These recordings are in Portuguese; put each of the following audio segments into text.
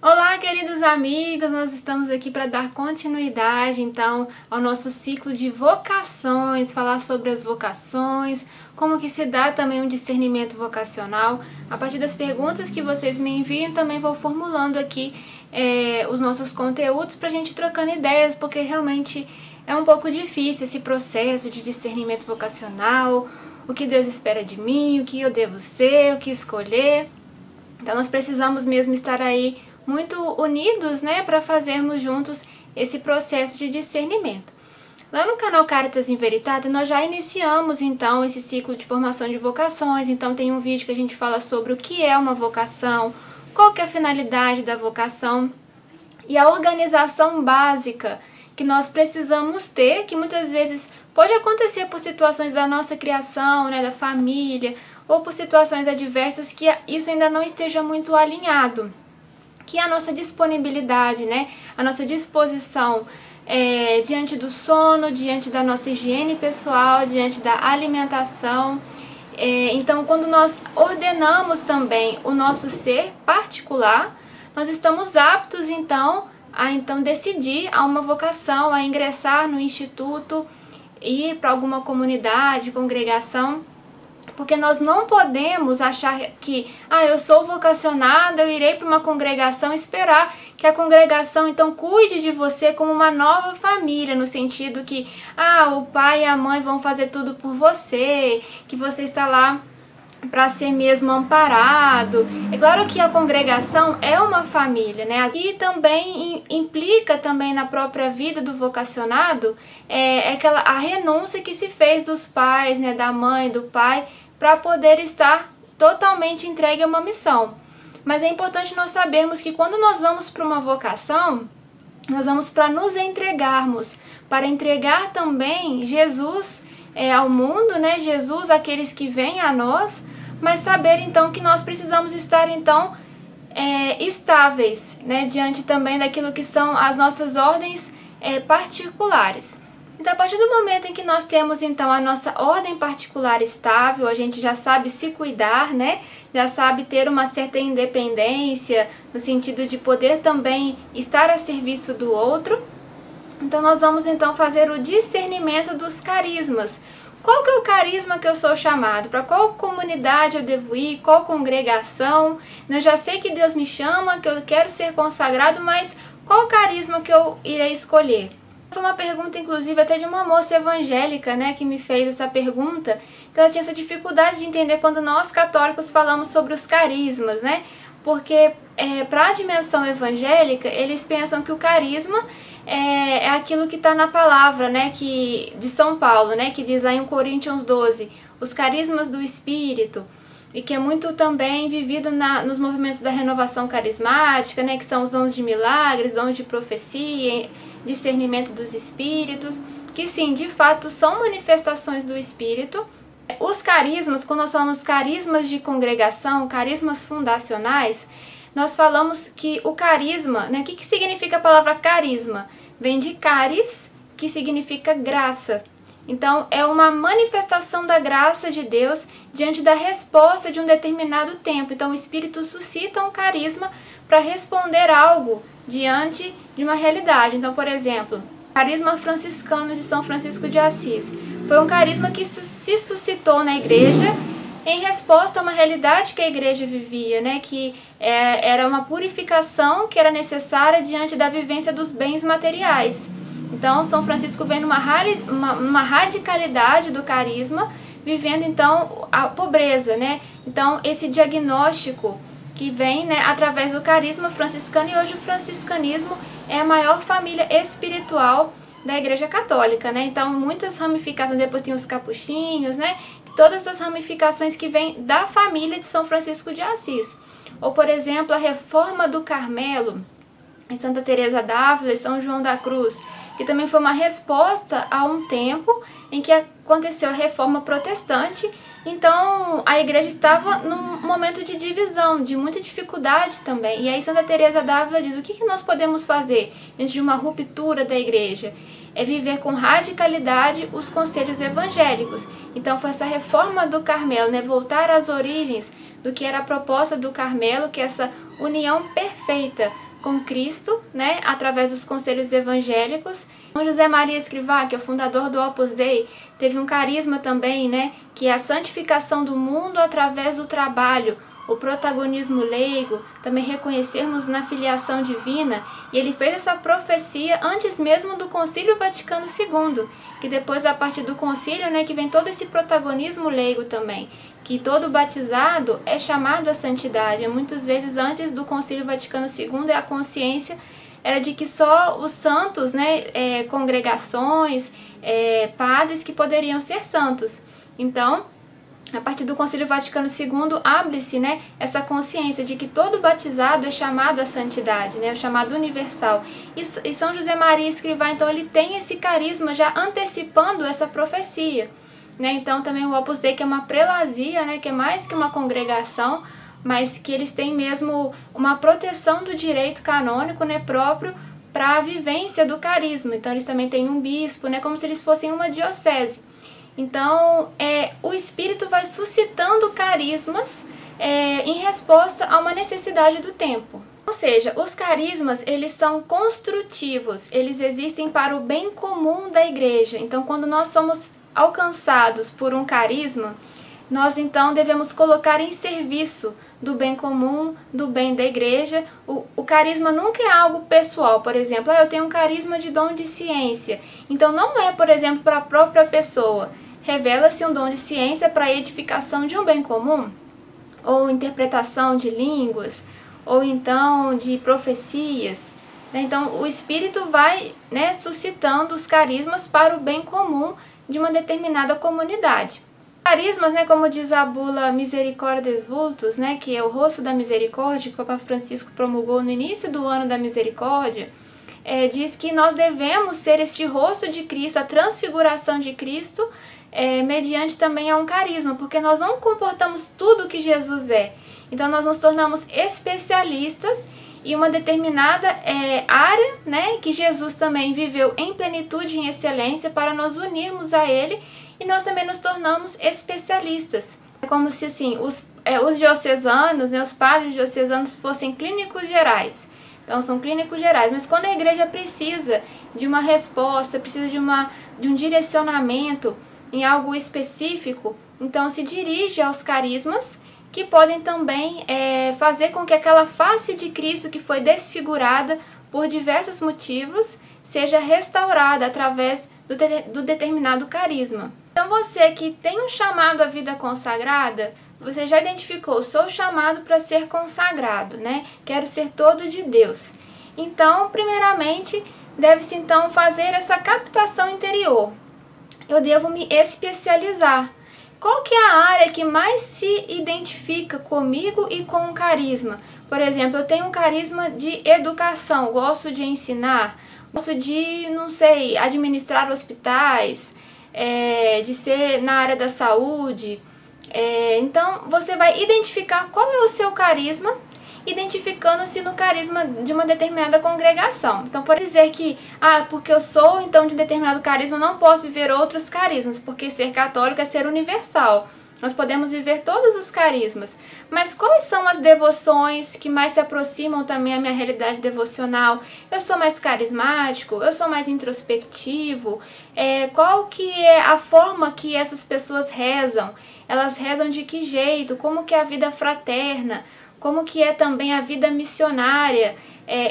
Olá, queridos amigos! Nós estamos aqui para dar continuidade, então, ao nosso ciclo de vocações, falar sobre as vocações, como que se dá também um discernimento vocacional. A partir das perguntas que vocês me enviam, também vou formulando aqui os nossos conteúdos para a gente trocando ideias, porque realmente é um pouco difícil esse processo de discernimento vocacional, o que Deus espera de mim, o que eu devo ser, o que escolher. Então nós precisamos mesmo estar aí muito unidos, né, para fazermos juntos esse processo de discernimento. Lá no canal Caritas in Veritate nós já iniciamos então esse ciclo de formação de vocações, então tem um vídeo que a gente fala sobre o que é uma vocação, qual que é a finalidade da vocação e a organização básica que nós precisamos ter, que muitas vezes pode acontecer por situações da nossa criação, né, da família, ou por situações adversas que isso ainda não esteja muito alinhado, que é a nossa disponibilidade, né, a nossa disposição diante do sono, diante da nossa higiene pessoal, diante da alimentação. Então, quando nós ordenamos também o nosso ser particular, nós estamos aptos então a decidir a uma vocação, a ingressar no instituto, ir para alguma comunidade, congregação, porque nós não podemos achar que, eu sou vocacionada, eu irei para uma congregação, esperar que a congregação então cuide de você como uma nova família, no sentido que, o pai e a mãe vão fazer tudo por você, que você está lá para ser mesmo amparado. É claro que a congregação é uma família, né? E também implica também na própria vida do vocacionado a renúncia que se fez dos pais, né, da mãe, do pai, para poder estar totalmente entregue a uma missão. Mas é importante nós sabermos que quando nós vamos para uma vocação, nós vamos para nos entregarmos, para entregar também Jesus ao mundo, né? Jesus àqueles que vêm a nós, mas saber então que nós precisamos estar então estáveis, né? Diante também daquilo que são as nossas ordens particulares. Então, a partir do momento em que nós temos então a nossa ordem particular estável, a gente já sabe se cuidar, né? Já sabe ter uma certa independência, no sentido de poder também estar a serviço do outro. Então, nós vamos então fazer o discernimento dos carismas. Qual que é o carisma que eu sou chamado? Para qual comunidade eu devo ir? Qual congregação? Eu já sei que Deus me chama, que eu quero ser consagrado, mas qual carisma que eu irei escolher? Foi uma pergunta, inclusive, até de uma moça evangélica, né, que me fez essa pergunta, que ela tinha essa dificuldade de entender quando nós católicos falamos sobre os carismas, né, porque para a dimensão evangélica, eles pensam que o carisma é aquilo que está na palavra, né, de São Paulo, né, que diz lá em 1 Coríntios 12, os carismas do Espírito, e que é muito também vivido nos movimentos da renovação carismática, né, que são os dons de milagres, dons de profecia, discernimento dos espíritos, que sim, de fato são manifestações do espírito. Os carismas, quando nós falamos carismas de congregação, carismas fundacionais, nós falamos que o carisma, né, o que significa a palavra carisma? Vem de caris, que significa graça. Então, é uma manifestação da graça de Deus diante da resposta de um determinado tempo. Então, o Espírito suscita um carisma para responder algo diante de uma realidade. Então, por exemplo, o carisma franciscano de São Francisco de Assis foi um carisma que se suscitou na igreja em resposta a uma realidade que a igreja vivia, né? Que era uma purificação que era necessária diante da vivência dos bens materiais. Então, São Francisco vem numa radicalidade do carisma, vivendo então a pobreza, né? Então, esse diagnóstico que vem, né, através do carisma franciscano, e hoje o franciscanismo é a maior família espiritual da Igreja Católica, né? Então, muitas ramificações, depois tem os capuchinhos, né? Todas as ramificações que vêm da família de São Francisco de Assis. Ou, por exemplo, a Reforma do Carmelo, em Santa Teresa d'Ávila e São João da Cruz, que também foi uma resposta a um tempo em que aconteceu a Reforma Protestante. Então, a igreja estava num momento de divisão, de muita dificuldade também. E aí Santa Teresa d'Ávila diz, o que nós podemos fazer diante de uma ruptura da igreja? É viver com radicalidade os conselhos evangélicos. Então, foi essa reforma do Carmelo, né? Voltar às origens do que era a proposta do Carmelo, que é essa união perfeita com Cristo, né, através dos conselhos evangélicos. São José Maria Escrivá, que é o fundador do Opus Dei, teve um carisma também, né, que é a santificação do mundo através do trabalho, o protagonismo leigo, também reconhecermos na filiação divina, e ele fez essa profecia antes mesmo do Concílio Vaticano II, que depois, a partir do concílio, né, que vem todo esse protagonismo leigo também, que todo batizado é chamado à santidade. Muitas vezes antes do Concílio Vaticano II, a consciência era de que só os santos, né, congregações, padres que poderiam ser santos. Então, a partir do Concílio Vaticano II, abre-se, né, essa consciência de que todo batizado é chamado à santidade, né, o chamado universal. E São José Maria Escrivá, então, ele tem esse carisma já antecipando essa profecia, né? Então, também o Opus Dei, que é uma prelazia, né, que é mais que uma congregação, mas que eles têm mesmo uma proteção do direito canônico, né, próprio para a vivência do carisma. Então, eles também têm um bispo, né, como se eles fossem uma diocese. Então, o Espírito vai suscitando carismas em resposta a uma necessidade do tempo. Ou seja, os carismas, eles são construtivos, eles existem para o bem comum da igreja. Então, quando nós somos alcançados por um carisma, nós então devemos colocar em serviço do bem comum, do bem da igreja. O carisma nunca é algo pessoal. Por exemplo, eu tenho um carisma de dom de ciência. Então, não é, por exemplo, para a própria pessoa. Revela-se um dom de ciência para a edificação de um bem comum, ou interpretação de línguas, ou então de profecias. Então, o Espírito vai, né, suscitando os carismas para o bem comum de uma determinada comunidade. Carismas, né, como diz a bula Misericordes Vultus, né, que é o rosto da misericórdia, que o Papa Francisco promulgou no início do ano da misericórdia, diz que nós devemos ser este rosto de Cristo, a transfiguração de Cristo, mediante também a um carisma, porque nós não comportamos tudo o que Jesus é. Então nós nos tornamos especialistas em uma determinada área, né, que Jesus também viveu em plenitude e em excelência, para nós unirmos a Ele, e nós também nos tornamos especialistas. É como se assim, os diocesanos, né, os padres diocesanos fossem clínicos gerais. Então são clínicos gerais, mas quando a igreja precisa de uma resposta, precisa de um direcionamento em algo específico, então se dirige aos carismas, que podem também fazer com que aquela face de Cristo que foi desfigurada por diversos motivos seja restaurada através do determinado carisma. Então você que tem um chamado à vida consagrada, você já identificou, sou chamado para ser consagrado, né? Quero ser todo de Deus. Então, primeiramente, deve-se então fazer essa captação interior. Eu devo me especializar. Qual que é a área que mais se identifica comigo e com o carisma? Por exemplo, eu tenho um carisma de educação, gosto de ensinar, gosto de, não sei, administrar hospitais, de ser na área da saúde. Então, você vai identificar qual é o seu carisma, identificando-se no carisma de uma determinada congregação. Então, pode dizer que, porque eu sou então de um determinado carisma, não posso viver outros carismas, porque ser católico é ser universal. Nós podemos viver todos os carismas. Mas quais são as devoções que mais se aproximam também à minha realidade devocional? Eu sou mais carismático? Eu sou mais introspectivo? Qual que é a forma que essas pessoas rezam? Elas rezam de que jeito? Como que é a vida fraterna? Como que é também a vida missionária?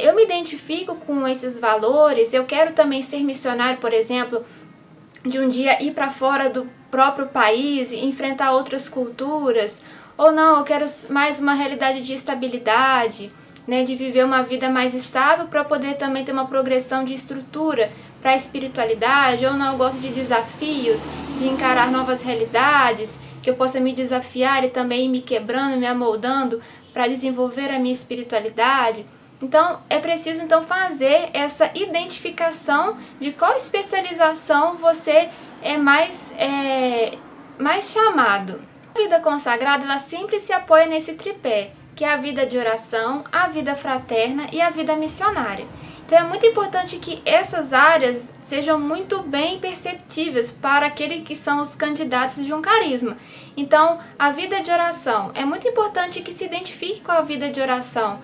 Eu me identifico com esses valores. Eu quero também ser missionário, por exemplo, de um dia ir para fora do próprio país e enfrentar outras culturas. Ou não, eu quero mais uma realidade de estabilidade, né, de viver uma vida mais estável para poder também ter uma progressão de estrutura para a espiritualidade. Ou não, eu gosto de desafios, de encarar novas realidades, que eu possa me desafiar e também ir me quebrando, me amoldando para desenvolver a minha espiritualidade. Então, é preciso então fazer essa identificação de qual especialização você é mais chamado. A vida consagrada, ela sempre se apoia nesse tripé, que é a vida de oração, a vida fraterna e a vida missionária. Então, é muito importante que essas áreas sejam muito bem perceptíveis para aqueles que são os candidatos de um carisma. Então, a vida de oração, é muito importante que se identifique com a vida de oração.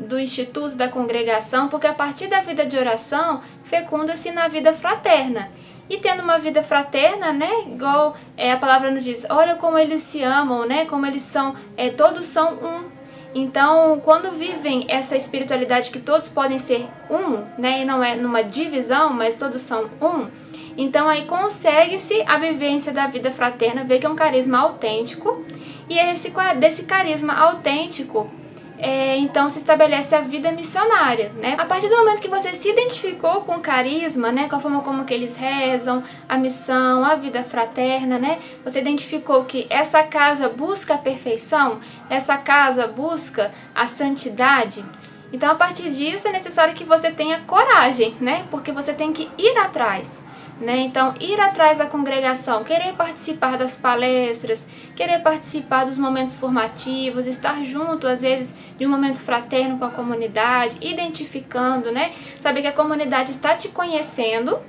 do instituto, da congregação, porque a partir da vida de oração fecunda-se na vida fraterna. E tendo uma vida fraterna, né, igual a palavra nos diz, olha como eles se amam, né, como eles são, todos são um. Então, quando vivem essa espiritualidade que todos podem ser um, né, e não é numa divisão, mas todos são um, então aí consegue-se a vivência da vida fraterna, ver que é um carisma autêntico, e desse carisma autêntico, então se estabelece a vida missionária, né? A partir do momento que você se identificou com o carisma, né, com a forma como que eles rezam, a missão, a vida fraterna, né, você identificou que essa casa busca a perfeição, essa casa busca a santidade. Então, a partir disso, é necessário que você tenha coragem, né, porque você tem que ir atrás. Né? Então, ir atrás da congregação, querer participar das palestras, querer participar dos momentos formativos, estar junto, às vezes, de um momento fraterno com a comunidade, identificando, né? Saber que a comunidade está te conhecendo,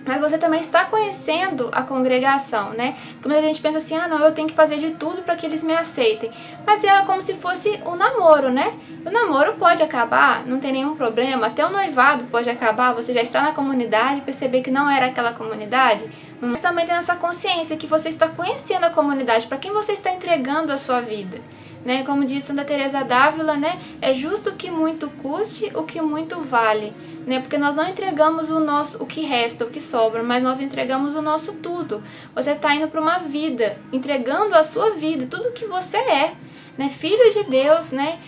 mas você também está conhecendo a congregação, né? Porque muita gente pensa assim, não, eu tenho que fazer de tudo para que eles me aceitem. Mas é como se fosse um namoro, né? O namoro pode acabar, não tem nenhum problema, até o noivado pode acabar, você já está na comunidade, perceber que não era aquela comunidade, mas também tem essa consciência que você está conhecendo a comunidade, para quem você está entregando a sua vida. Né? Como diz Santa Teresa d'Ávila, né? É justo que muito custe o que muito vale, né? Porque nós não entregamos o que resta, o que sobra, mas nós entregamos o nosso tudo. Você está indo para uma vida, entregando a sua vida, tudo que você é, né? Filho de Deus, né?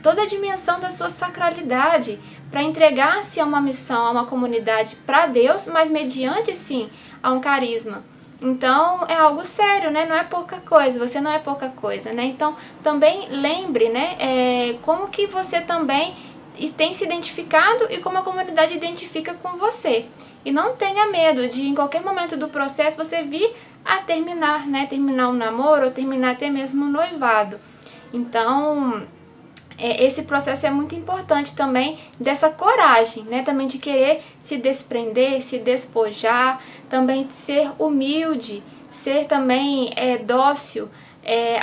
Toda a dimensão da sua sacralidade, para entregar-se a uma missão, a uma comunidade para Deus, mas mediante sim a um carisma. Então, é algo sério, né? Não é pouca coisa, você não é pouca coisa, né? Então, também lembre, né? Como que você também tem se identificado e como a comunidade identifica com você. E não tenha medo de, em qualquer momento do processo, você vir a terminar, né? Terminar um namoro ou terminar até mesmo um noivado. Então, esse processo é muito importante também, dessa coragem, né? Também de querer se desprender, se despojar, também ser humilde, ser também dócil,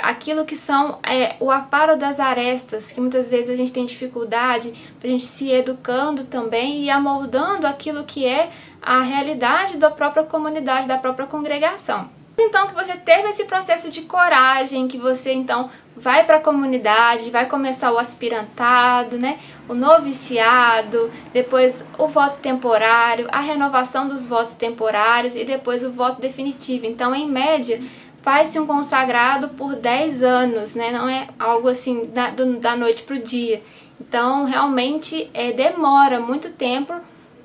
aquilo que são o aparo das arestas, que muitas vezes a gente tem dificuldade, para a gente se educando também e amoldando aquilo que é a realidade da própria comunidade, da própria congregação. Então, que você teve esse processo de coragem, que você então vai para a comunidade, vai começar o aspirantado, né? O noviciado, depois o voto temporário, a renovação dos votos temporários e depois o voto definitivo. Então, em média, faz-se um consagrado por 10 anos, né? Não é algo assim da noite para o dia. Então, realmente demora muito tempo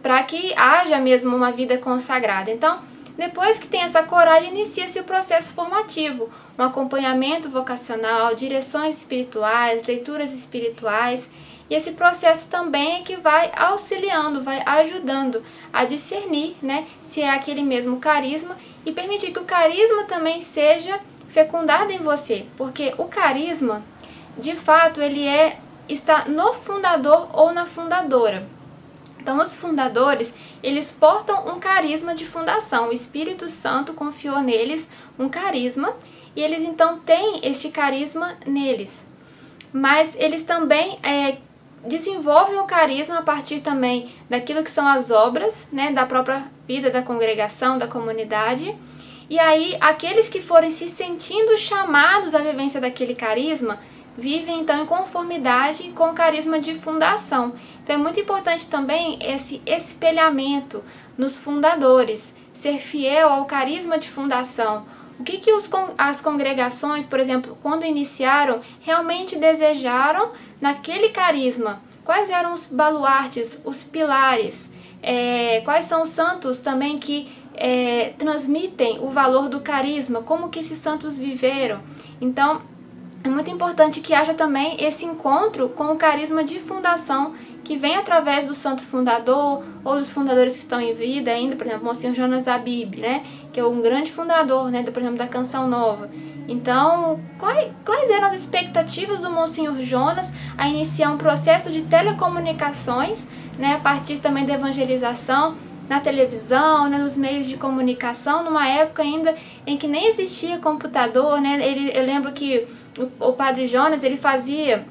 para que haja mesmo uma vida consagrada. Então, depois que tem essa coragem, inicia-se o processo formativo, um acompanhamento vocacional, direções espirituais, leituras espirituais, e esse processo também é que vai auxiliando, vai ajudando a discernir, né, se é aquele mesmo carisma e permitir que o carisma também seja fecundado em você, porque o carisma, de fato, ele está no fundador ou na fundadora. Então, os fundadores, eles portam um carisma de fundação. O Espírito Santo confiou neles um carisma e eles, então, têm este carisma neles. Mas eles também desenvolvem o carisma a partir também daquilo que são as obras, né, da própria vida da congregação, da comunidade. E aí, aqueles que forem se sentindo chamados à vivência daquele carisma, vivem então em conformidade com o carisma de fundação. Então é muito importante também esse espelhamento nos fundadores, ser fiel ao carisma de fundação. O que as congregações, por exemplo, quando iniciaram, realmente desejaram naquele carisma? Quais eram os baluartes, os pilares? Quais são os santos também que transmitem o valor do carisma? Como que esses santos viveram? Então, é muito importante que haja também esse encontro com o carisma de fundação que vem através do santo fundador ou dos fundadores que estão em vida ainda, por exemplo, Monsenhor Jonas Abib, né, que é um grande fundador, né, por exemplo, da Canção Nova. Então, quais eram as expectativas do Monsenhor Jonas a iniciar um processo de telecomunicações, né, a partir também da evangelização na televisão, né, nos meios de comunicação, numa época ainda em que nem existia computador, né? Eu lembro que o Padre Jonas, ele fazia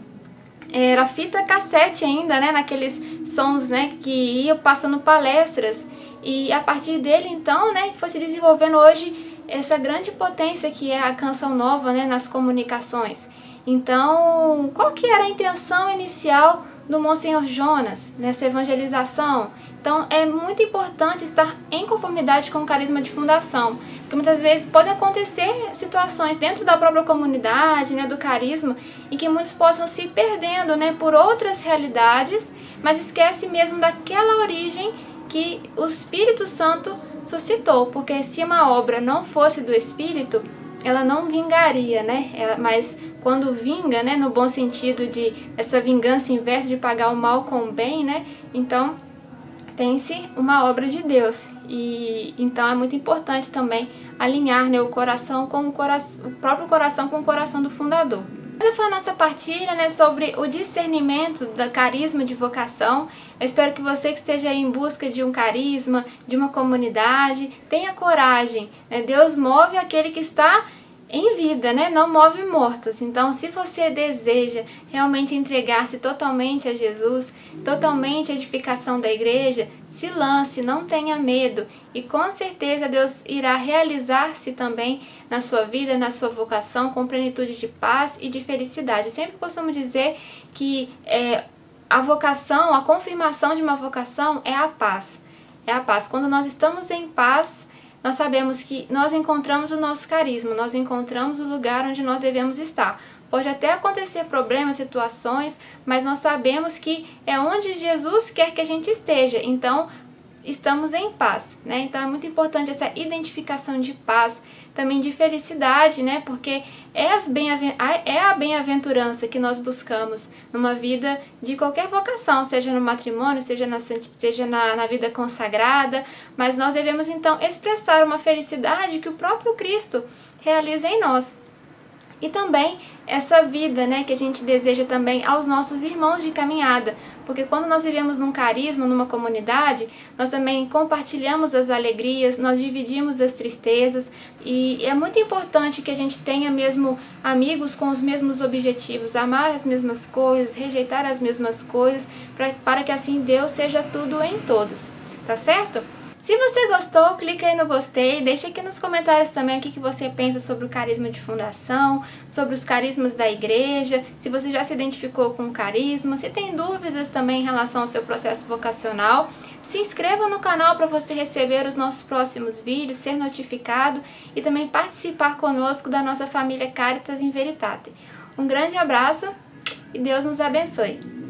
era fita cassete ainda, né, naqueles sons, né, que iam passando palestras, e a partir dele então, né, foi se desenvolvendo hoje essa grande potência que é a canção nova, né, nas comunicações. Então, qual que era a intenção inicial do Monsenhor Jonas nessa evangelização? Então, é muito importante estar em conformidade com o carisma de fundação, porque muitas vezes podem acontecer situações dentro da própria comunidade, né, do carisma, em que muitos possam se perdendo, né, por outras realidades, mas esquece mesmo daquela origem que o Espírito Santo suscitou, porque se uma obra não fosse do Espírito, ela não vingaria, né? Mas quando vinga, né, no bom sentido de essa vingança inversa de pagar o mal com o bem, né? Então tem-se uma obra de Deus, e então é muito importante também alinhar, né, o coração com o próprio coração com o coração do fundador. Essa foi a nossa partilha, né, sobre o discernimento da carisma de vocação. Eu espero que você que esteja aí em busca de um carisma, de uma comunidade, tenha coragem, né? Deus move aquele que está em vida, né? Não move mortos. Então, se você deseja realmente entregar-se totalmente a Jesus, totalmente à edificação da igreja, se lance, não tenha medo, e com certeza Deus irá realizar-se também na sua vida, na sua vocação, com plenitude de paz e de felicidade. Eu sempre costumo dizer que a vocação, a confirmação de uma vocação é a paz. É a paz. Quando nós estamos em paz, nós sabemos que nós encontramos o nosso carisma, nós encontramos o lugar onde nós devemos estar. Pode até acontecer problemas, situações, mas nós sabemos que é onde Jesus quer que a gente esteja. Então, estamos em paz, né? Então, é muito importante essa identificação de paz, também de felicidade, né? Porque é a bem-aventurança que nós buscamos numa vida de qualquer vocação, seja no matrimônio, seja na vida consagrada, mas nós devemos então expressar uma felicidade que o próprio Cristo realiza em nós. E também essa vida, né, que a gente deseja também aos nossos irmãos de caminhada, porque quando nós vivemos num carisma, numa comunidade, nós também compartilhamos as alegrias, nós dividimos as tristezas, e é muito importante que a gente tenha mesmo amigos com os mesmos objetivos, amar as mesmas coisas, rejeitar as mesmas coisas, para que assim Deus seja tudo em todos, tá certo? Se você gostou, clica aí no gostei, deixa aqui nos comentários também o que você pensa sobre o carisma de fundação, sobre os carismas da igreja, se você já se identificou com o carisma, se tem dúvidas também em relação ao seu processo vocacional. Se inscreva no canal para você receber os nossos próximos vídeos, ser notificado e também participar conosco da nossa família Caritas in Veritate. Um grande abraço e Deus nos abençoe!